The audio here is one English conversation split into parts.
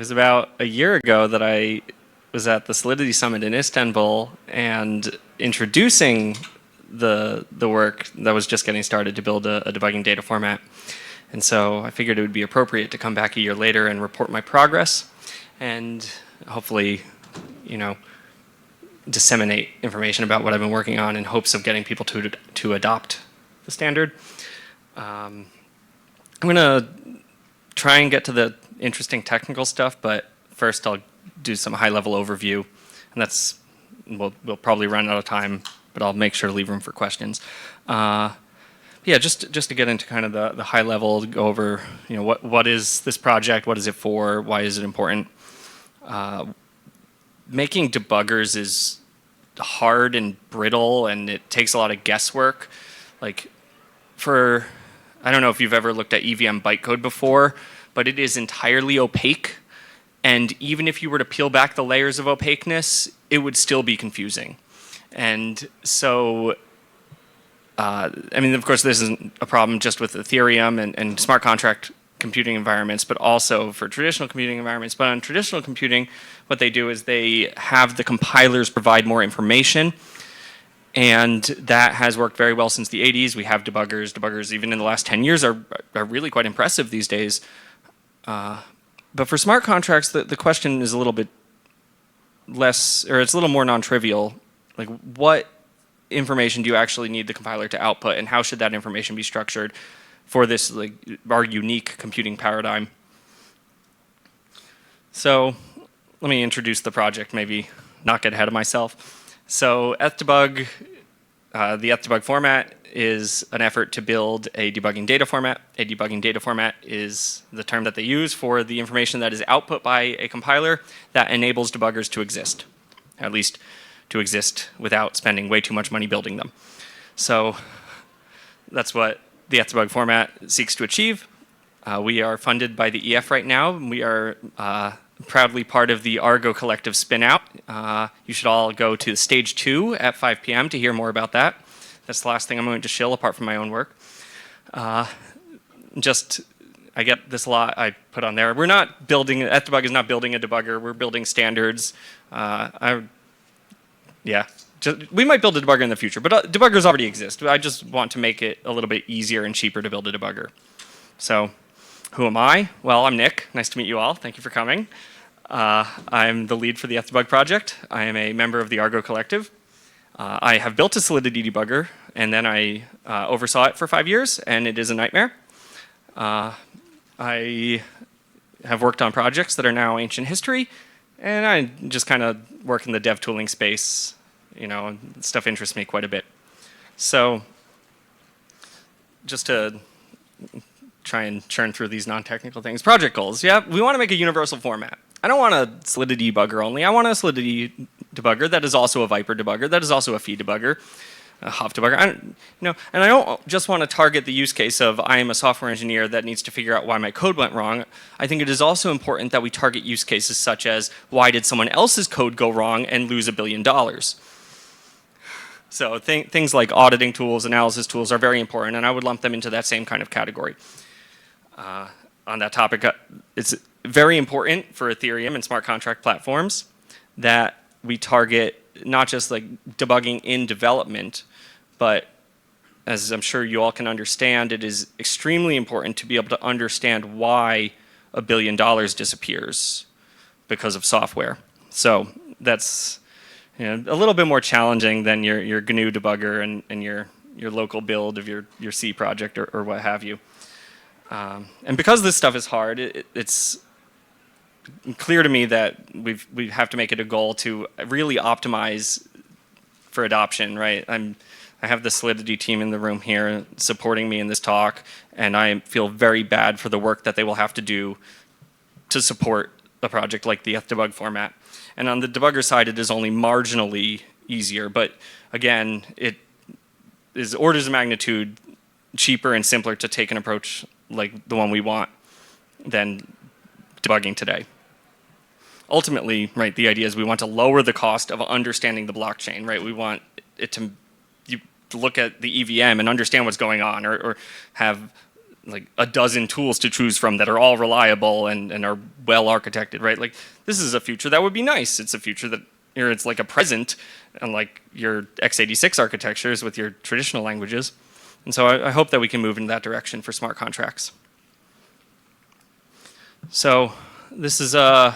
was about a year ago that I was at the Solidity Summit in Istanbul and introducing the work that was just getting started to build a debugging data format. And so I figured it would be appropriate to come back a year later and report my progress and hopefully, disseminate information about what I've been working on in hopes of getting people to adopt the standard. I'm going to try and get to the interesting technical stuff, but first I'll do some high-level overview, and we'll probably run out of time, but I'll make sure to leave room for questions. Yeah, just to get into kind of the high level, go over what is this project, what is it for, why is it important. Making debuggers is hard and brittle, and it takes a lot of guesswork. Like I don't know if you've ever looked at EVM bytecode before, but it is entirely opaque. And even if you were to peel back the layers of opaqueness, it would still be confusing. And so, of course, this isn't a problem just with Ethereum and smart contract computing environments, but also for traditional computing environments. But on traditional computing, what they do is they have the compilers provide more information. And that has worked very well since the 80s. We have debuggers. Debuggers, even in the last 10 years, are really quite impressive these days. But for smart contracts, the question is a little bit less, or it's a little more non-trivial. Like, what information do you actually need the compiler to output, and how should that information be structured for this, our unique computing paradigm? So let me introduce the project, maybe not get ahead of myself. So ethdebug, the ethdebug format is an effort to build a debugging data format. A debugging data format is the term that they use for the information that is output by a compiler that enables debuggers to exist, at least to exist without spending way too much money building them. So that's what the ethdebug format seeks to achieve. We are funded by the EF right now. We are proudly part of the Argo Collective spin-out. You should all go to stage 2 at 5 p.m. to hear more about that. That's the last thing I'm going to shill apart from my own work. I get this a lot I put on there. We're not building, ethdebug is not building a debugger. We're building standards. We might build a debugger in the future, but debuggers already exist. I just want to make it a little bit easier and cheaper to build a debugger. So who am I? Well, I'm Nick. Nice to meet you all. Thank you for coming. I'm the lead for the ethdebug project. I am a member of the Argo Collective. I have built a Solidity debugger, and then I oversaw it for 5 years, and it is a nightmare. I have worked on projects that are now ancient history, and I just kind of work in the dev tooling space. Stuff interests me quite a bit. So just to try and churn through these non-technical things. Project goals. Yeah, we want to make a universal format. I don't want a Solidity debugger only. I want a Solidity debugger that is also a Viper debugger, that is also a Phi debugger, a Hoff debugger. And I don't just want to target the use case of I am a software engineer that needs to figure out why my code went wrong. I think it is also important that we target use cases such as why did someone else's code go wrong and lose $1 billion? So things like auditing tools, analysis tools are very important, and I would lump them into that same kind of category. On that topic, it's very important for Ethereum and smart contract platforms that we target not just debugging in development, but as I'm sure you all can understand, it is extremely important to be able to understand why $1 billion disappears because of software. So that's a little bit more challenging than your GNU debugger and your local build of your C project or what have you. And because this stuff is hard, it's clear to me that we have to make it a goal to really optimize for adoption, right? I have the Solidity team in the room here supporting me in this talk, and I feel very bad for the work that they will have to do to support a project like the ethdebug format. And on the debugger side, it is only marginally easier, but again, it is orders of magnitude cheaper and simpler to take an approach like the one we want than debugging today. Ultimately, right, the idea is we want to lower the cost of understanding the blockchain, right? We want it to look at the EVM and understand what's going on, or have like a dozen tools to choose from that are all reliable and are well architected, right? Like this is a future that would be nice. It's a future that, or it's like a present, unlike your x86 architectures with your traditional languages. And so I hope that we can move in that direction for smart contracts. So this is a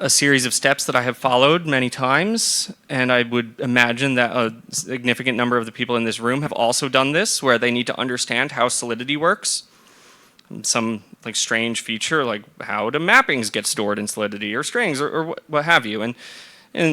series of steps that I have followed many times, and I would imagine that a significant number of the people in this room have also done this, where they need to understand how Solidity works. Some like strange feature, like how do mappings get stored in Solidity, or strings, or what have you. And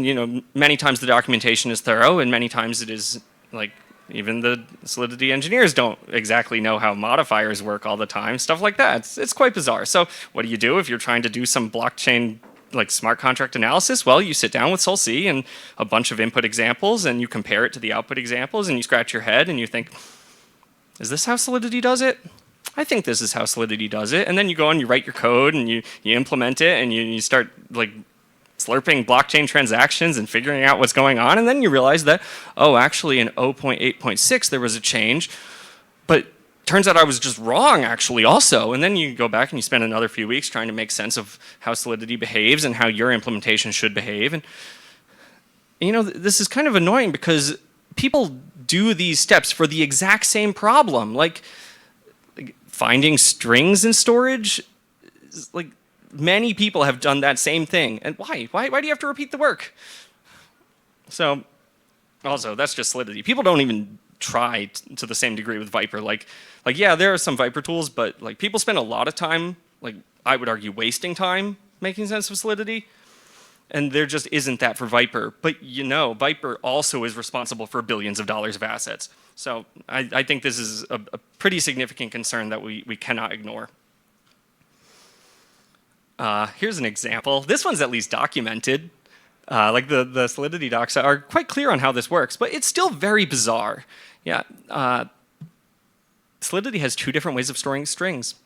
you know, many times the documentation is thorough, and many times it is like even the Solidity engineers don't exactly know how modifiers work all the time, stuff like that. It's quite bizarre. So what do you do if you're trying to do some blockchain like smart contract analysis? Well, you sit down with Sol C and a bunch of input examples, and you compare it to the output examples, and you scratch your head and you think, is this how Solidity does it? I think this is how Solidity does it. And then you go and you write your code and you implement it, and you start like slurping blockchain transactions and figuring out what's going on. And then you realize that, oh, actually in 0.8.6 there was a change, but turns out I was just wrong actually also. And then you go back and you spend another few weeks trying to make sense of how Solidity behaves and how your implementation should behave. And you know, this is kind of annoying because people do these steps for the exact same problem. Like finding strings in storage, like many people have done that same thing. And why? Why do you have to repeat the work? So also, that's just Solidity. People don't even try to the same degree with Viper. Like yeah, there are some Viper tools, but like people spend a lot of time, like I would argue wasting time making sense of Solidity. And there just isn't that for Viper. But you know, Viper also is responsible for billions of dollars of assets. So I think this is a pretty significant concern that we cannot ignore. Here's an example. This one's at least documented. Like the Solidity docs are quite clear on how this works, but it's still very bizarre. Yeah, Solidity has two different ways of storing strings.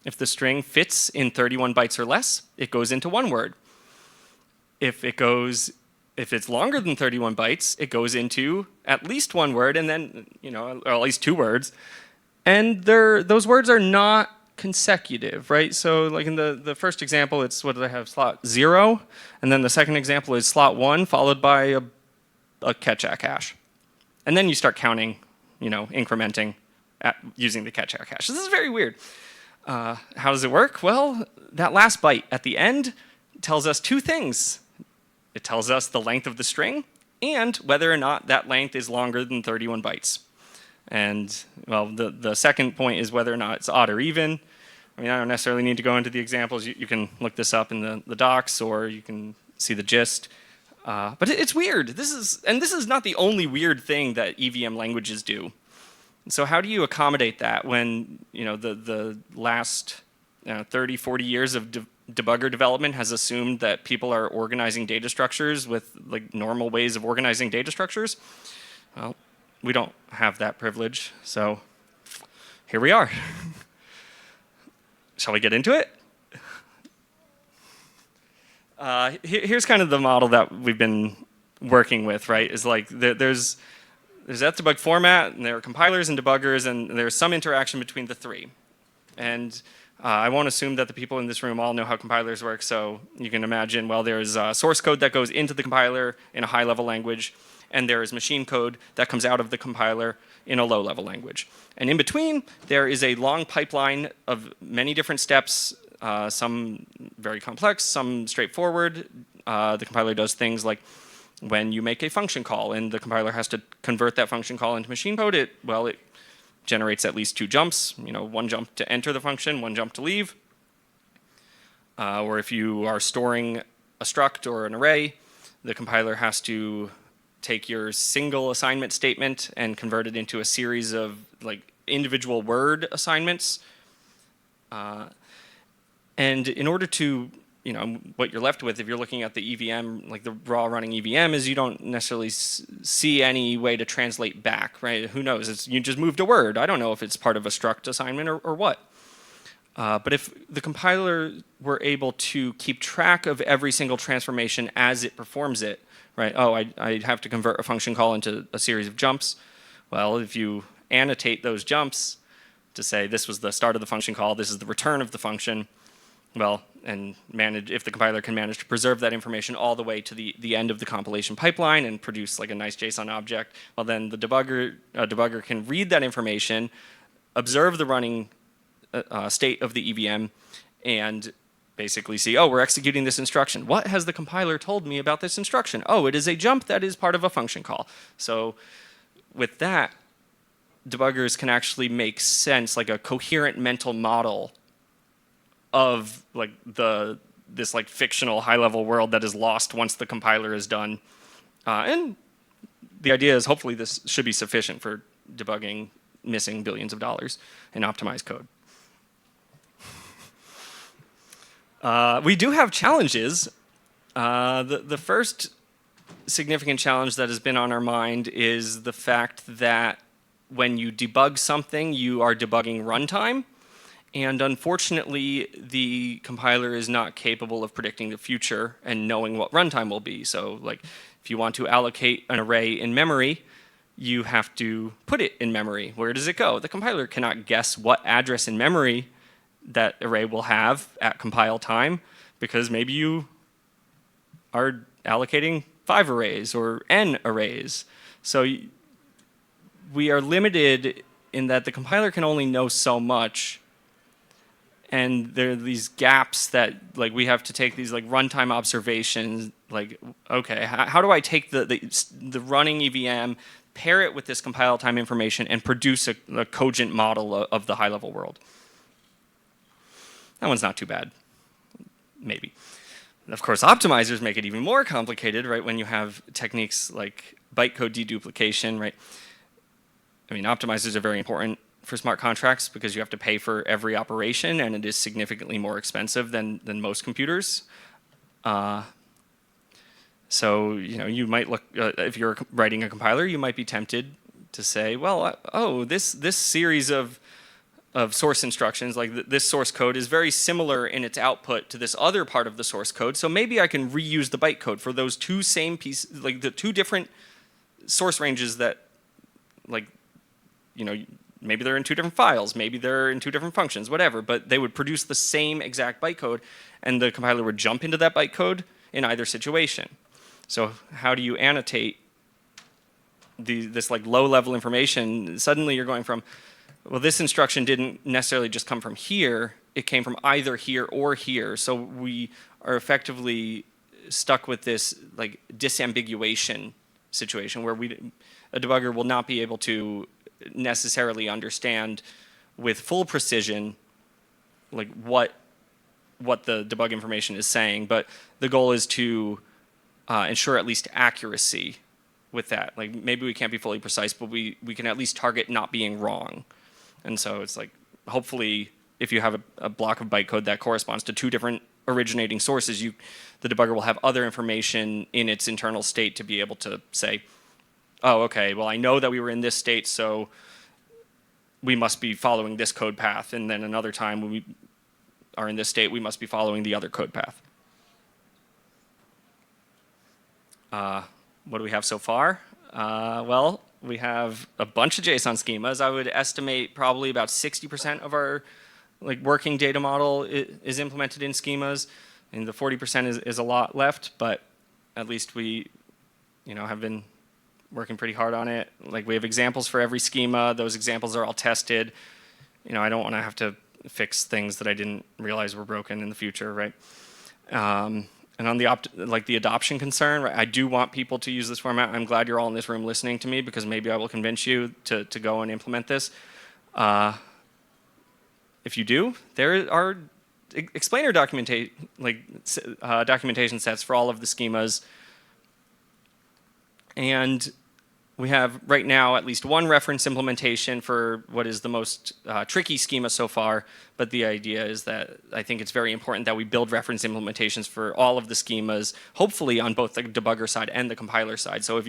If the string fits in 31 bytes or less, it goes into one word. If it's longer than 31 bytes, it goes into at least one word, and then, you know, or at least two words. And those words are not consecutive, right? So like in the first example, it's, what did I have, slot 0, and then the second example is slot 1 followed by a catch-ack hash. And then you start counting, you know, incrementing using the catch-ack hash. This is very weird. How does it work? Well, that last byte at the end tells us two things. It tells us the length of the string and whether or not that length is longer than 31 bytes. And well, the second point is whether or not it's odd or even. I mean, I don't necessarily need to go into the examples. You can look this up in the docs, or you can see the gist. But it's weird. This is not the only weird thing that EVM languages do. So how do you accommodate that when, you know, the last 30, 40 years of debugger development has assumed that people are organizing data structures with like normal ways of organizing data structures? Well, we don't have that privilege, so here we are. Shall we get into it? Here's kind of the model that we've been working with, right? Is like there's ethdebug format, and there are compilers and debuggers, and there's some interaction between the three. And I won't assume that the people in this room all know how compilers work, so you can imagine, well, there's source code that goes into the compiler in a high-level language, and there is machine code that comes out of the compiler in a low-level language. And in between, there is a long pipeline of many different steps, some very complex, some straightforward. The compiler does things like when you make a function call and the compiler has to convert that function call into machine code, it generates at least two jumps, you know, one jump to enter the function, one jump to leave. Or if you are storing a struct or an array, the compiler has to take your single assignment statement and convert it into a series of like individual word assignments. And in order to, you know, what you're left with if you're looking at the EVM, like the raw running EVM, is you don't necessarily see any way to translate back, right? Who knows? You just moved a word. I don't know if it's part of a struct assignment or what. But if the compiler were able to keep track of every single transformation as it performs it, right? Oh, I have to convert a function call into a series of jumps. Well, if you annotate those jumps to say this was the start of the function call, this is the return of the function. Well, and manage, if the compiler can manage to preserve that information all the way to the end of the compilation pipeline and produce like a nice JSON object, well then the debugger can read that information, observe the running state of the EVM, and basically see, oh, we're executing this instruction. What has the compiler told me about this instruction? Oh, it is a jump that is part of a function call. So with that, debuggers can actually make sense, like a coherent mental model of like this like fictional high-level world that is lost once the compiler is done. And the idea is hopefully this should be sufficient for debugging missing billions of dollars in optimized code. We do have challenges. The first significant challenge that has been on our mind is the fact that when you debug something, you are debugging runtime. And unfortunately, the compiler is not capable of predicting the future and knowing what runtime will be. So like, if you want to allocate an array in memory, you have to put it in memory. Where does it go? The compiler cannot guess what address in memory that array will have at compile time, because maybe you are allocating 5 arrays or n arrays. So we are limited in that the compiler can only know so much, and there are these gaps that like we have to take these like runtime observations, like, okay, how do I take the running EVM, pair it with this compile time information, and produce a cogent model of the high-level world? That one's not too bad, maybe. Of course, optimizers make it even more complicated, right? When you have techniques like bytecode deduplication, right? I mean, optimizers are very important for smart contracts because you have to pay for every operation, and it is significantly more expensive than most computers. So you might look if you're writing a compiler, you might be tempted to say, well, oh, this series of source instructions, like this source code, is very similar in its output to this other part of the source code. So maybe I can reuse the bytecode for those two same pieces, like the two different source ranges that, like, maybe they're in 2 different files, maybe they're in 2 different functions, whatever, but they would produce the same exact bytecode, and the compiler would jump into that bytecode in either situation. So how do you annotate this like low-level information? Suddenly you're going from, well, this instruction didn't necessarily just come from here, it came from either here or here. So we are effectively stuck with this like disambiguation situation where a debugger will not be able to necessarily understand with full precision like what the debug information is saying, but the goal is to ensure at least accuracy with that. Like maybe we can't be fully precise, but we can at least target not being wrong. And so it's like, hopefully, if you have a block of bytecode that corresponds to 2 different originating sources, the debugger will have other information in its internal state to be able to say, oh, okay, well, I know that we were in this state, so we must be following this code path. And then another time when we are in this state, we must be following the other code path. What do we have so far? Well, we have a bunch of JSON schemas. I would estimate probably about 60% of our like working data model is implemented in schemas, and the 40% is a lot left, but at least we have been working pretty hard on it. Like we have examples for every schema. Those examples are all tested. I don't want to have to fix things that I didn't realize were broken in the future, right? And on the adoption concern, right, I do want people to use this format. I'm glad you're all in this room listening to me, because maybe I will convince you to go and implement this. If you do, there are explainer documentation sets for all of the schemas. And we have right now at least one reference implementation for what is the most tricky schema so far, but the idea is that I think it's very important that we build reference implementations for all of the schemas, hopefully on both the debugger side and the compiler side. So if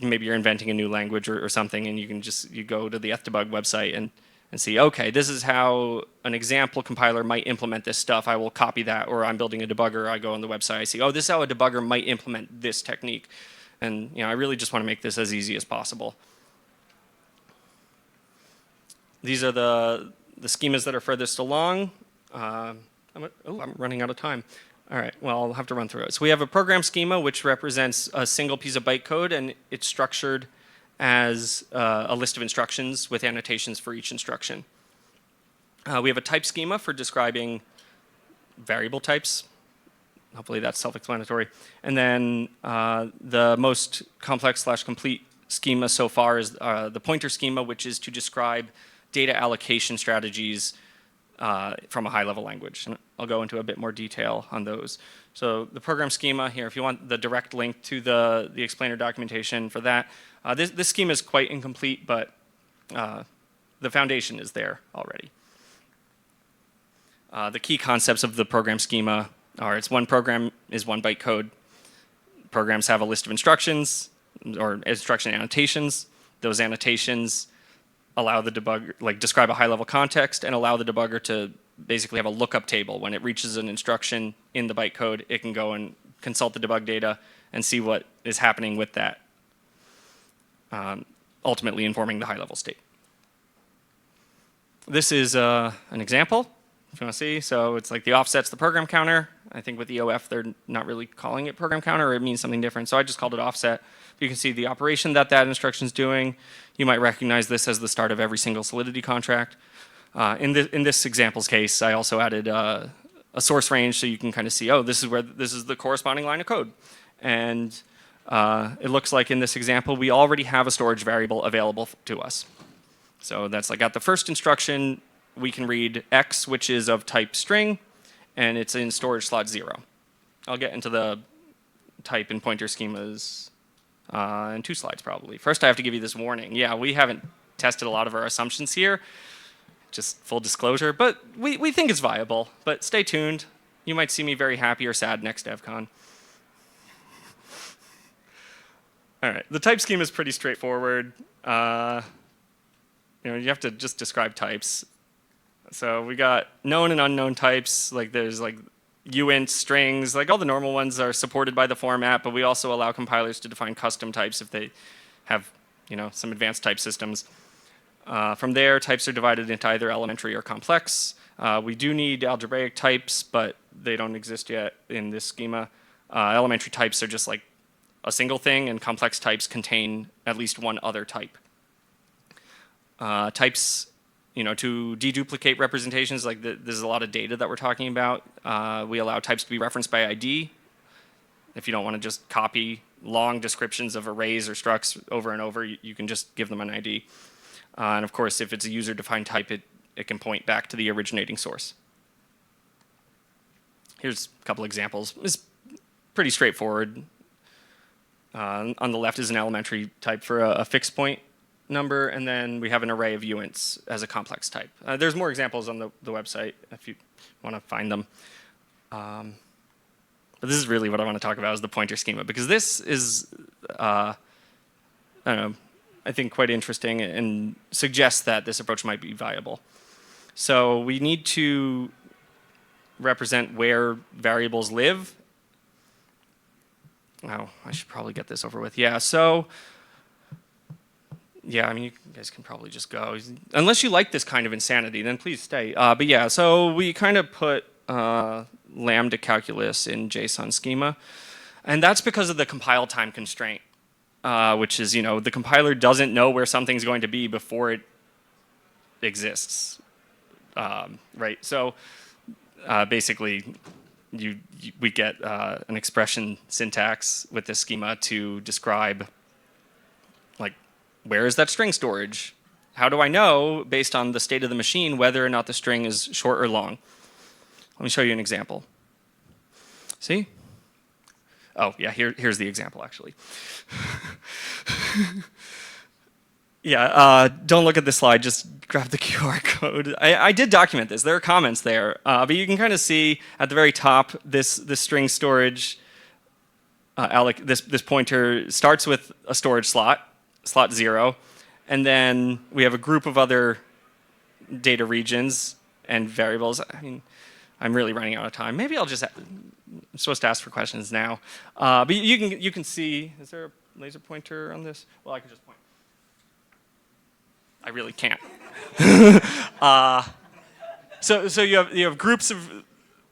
maybe you're inventing a new language or something, and you go to the ethdebug website and see, okay, this is how an example compiler might implement this stuff. I will copy that. Or I'm building a debugger. I go on the website. I see, oh, this is how a debugger might implement this technique. And I really just want to make this as easy as possible. These are the schemas that are furthest along. I'm running out of time. All right, well, I'll have to run through it. So we have a program schema, which represents a single piece of bytecode, and it's structured as a list of instructions with annotations for each instruction. We have a type schema for describing variable types. Hopefully that's self-explanatory. And then the most complex/complete schema so far is the pointer schema, which is to describe data allocation strategies from a high-level language. And I'll go into a bit more detail on those. So the program schema here, if you want the direct link to the explainer documentation for that, this schema is quite incomplete, but the foundation is there already. The key concepts of the program schema are it's one program is one bytecode. Programs have a list of instructions or instruction annotations. Those annotations allow the debugger, like describe a high-level context and allow the debugger to basically have a lookup table. When it reaches an instruction in the bytecode, it can go and consult the debug data and see what is happening with that, ultimately informing the high-level state. This is an example, if you want to see. So it's like the offset's the program counter. I think with EOF, they're not really calling it program counter, or it means something different. So I just called it offset. You can see the operation that instruction is doing. You might recognize this as the start of every single Solidity contract. In this example's case, I also added a source range, so you can kind of see, oh, this is the corresponding line of code. And it looks like in this example, we already have a storage variable available to us. So that's like at the first instruction, we can read X, which is of type string, and it's in storage slot 0. I'll get into the type and pointer schemas in 2 slides probably. First, I have to give you this warning. Yeah, we haven't tested a lot of our assumptions here, just full disclosure, but we think it's viable. But stay tuned. You might see me very happy or sad next DevCon. All right, the type schema is pretty straightforward. You have to just describe types. So we got known and unknown types. Like there's like uint, strings, like all the normal ones are supported by the format, but we also allow compilers to define custom types if they have, some advanced type systems. From there, types are divided into either elementary or complex. We do need algebraic types, but they don't exist yet in this schema. Elementary types are just like a single thing, and complex types contain at least one other type. Types, to deduplicate representations, like there's a lot of data that we're talking about. We allow types to be referenced by ID. If you don't want to just copy long descriptions of arrays or structs over and over, you can just give them an ID. And of course, if it's a user-defined type, it can point back to the originating source. Here's a couple examples. It's pretty straightforward. On the left is an elementary type for a fixed point number, and then we have an array of uints as a complex type. There's more examples on the website if you want to find them. But this is really what I want to talk about is the pointer schema, because this is, I think quite interesting and suggests that this approach might be viable. So we need to represent where variables live. Oh, I should probably get this over with. Yeah, so yeah, I mean, you guys can probably just go. Unless you like this kind of insanity, then please stay. But yeah, so we kind of put lambda calculus in JSON schema. And that's because of the compile time constraint, which is, the compiler doesn't know where something's going to be before it exists, right? So basically, we get an expression syntax with this schema to describe, like, where is that string storage? How do I know, based on the state of the machine, whether or not the string is short or long? Let me show you an example. See? Oh, yeah, here's the example, actually. Yeah, don't look at this slide, just grab the QR code. I did document this. There are comments there. But you can kind of see at the very top, this string storage, this pointer starts with a storage slot 0. And then we have a group of other data regions and variables. I mean, I'm really running out of time. Maybe I'm supposed to ask for questions now. But you can see, is there a laser pointer on this? Well, I can just point. I really can't. So you have groups of,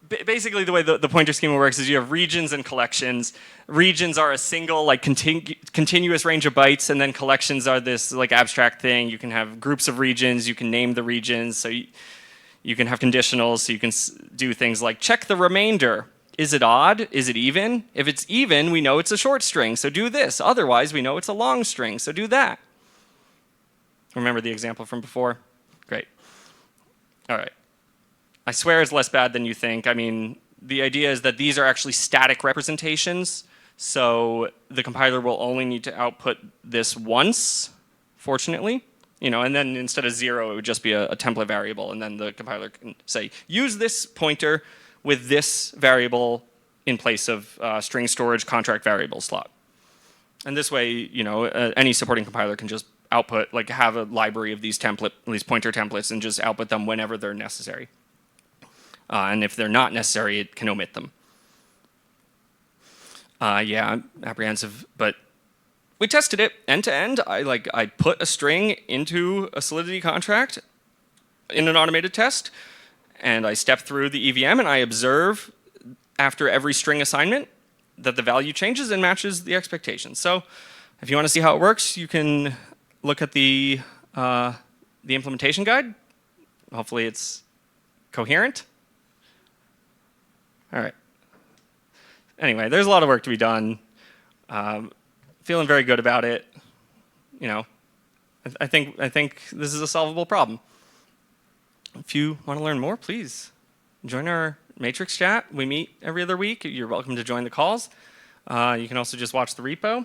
basically the way the pointer schema works is you have regions and collections. Regions are a single like continuous range of bytes, and then collections are this like abstract thing. You can have groups of regions, you can name the regions, so you can have conditionals, so you can do things like check the remainder. Is it odd? Is it even? If it's even, we know it's a short string, so do this. Otherwise, we know it's a long string, so do that. Remember the example from before? Great. All right. I swear it's less bad than you think. I mean, the idea is that these are actually static representations, so the compiler will only need to output this once, fortunately. And then instead of 0, it would just be a template variable, and then the compiler can say, use this pointer with this variable in place of string storage contract variable slot. And this way, any supporting compiler can just output, like have a library of these pointer templates and just output them whenever they're necessary. And if they're not necessary, it can omit them. Yeah, I'm apprehensive, but we tested it end to end. I put a string into a Solidity contract in an automated test, and I step through the EVM, and I observe after every string assignment that the value changes and matches the expectations. So if you want to see how it works, you can look at the implementation guide. Hopefully it's coherent. All right. Anyway, there's a lot of work to be done. Feeling very good about it. I think this is a solvable problem. If you want to learn more, please join our Matrix chat. We meet every other week. You're welcome to join the calls. You can also just watch the repo.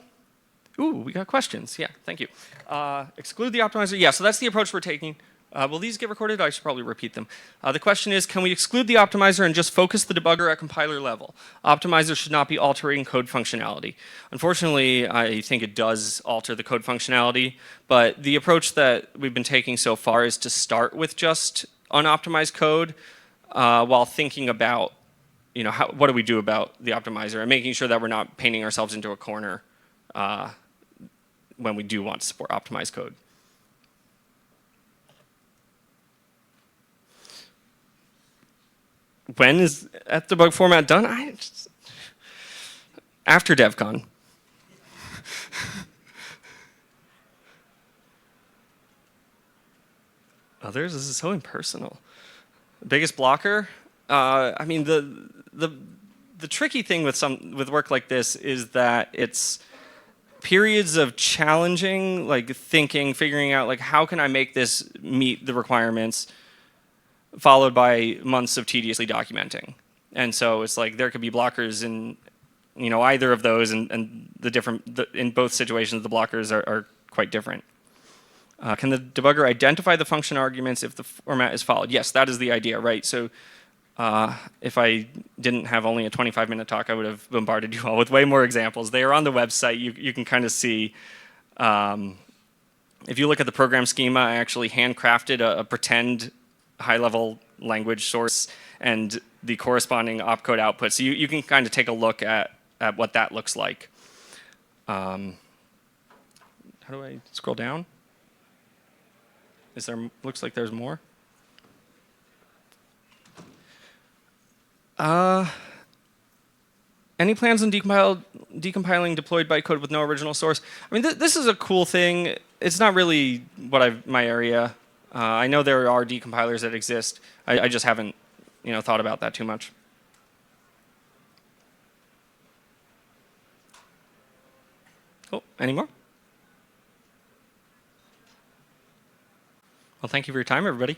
Ooh, we got questions. Yeah, thank you. Exclude the optimizer. Yeah, so that's the approach we're taking. Will these get recorded? I should probably repeat them. The question is, can we exclude the optimizer and just focus the debugger at compiler level? Optimizer should not be altering code functionality. Unfortunately, I think it does alter the code functionality, but the approach that we've been taking so far is to start with just unoptimized code while thinking about, what do we do about the optimizer and making sure that we're not painting ourselves into a corner when we do want to support optimized code. When is ethdebug format done? After Devcon. Others? This is so impersonal. Biggest blocker? I mean, the tricky thing with work like this is that it's periods of challenging, like thinking, figuring out, like, how can I make this meet the requirements, followed by months of tediously documenting. And so it's like there could be blockers in either of those, and in both situations the blockers are quite different. Can the debugger identify the function arguments if the format is followed? Yes, that is the idea, right? So if I didn't have only a 25-minute talk, I would have bombarded you all with way more examples. They are on the website. You can kind of see. If you look at the program schema, I actually handcrafted a pretend high-level language source and the corresponding opcode output. So you can kind of take a look at what that looks like. How do I scroll down? Looks like there's more. Any plans on decompiling deployed bytecode with no original source? I mean, this is a cool thing. It's not really my area. I know there are decompilers that exist. I just haven't, thought about that too much. Cool. Any more? Well, thank you for your time, everybody.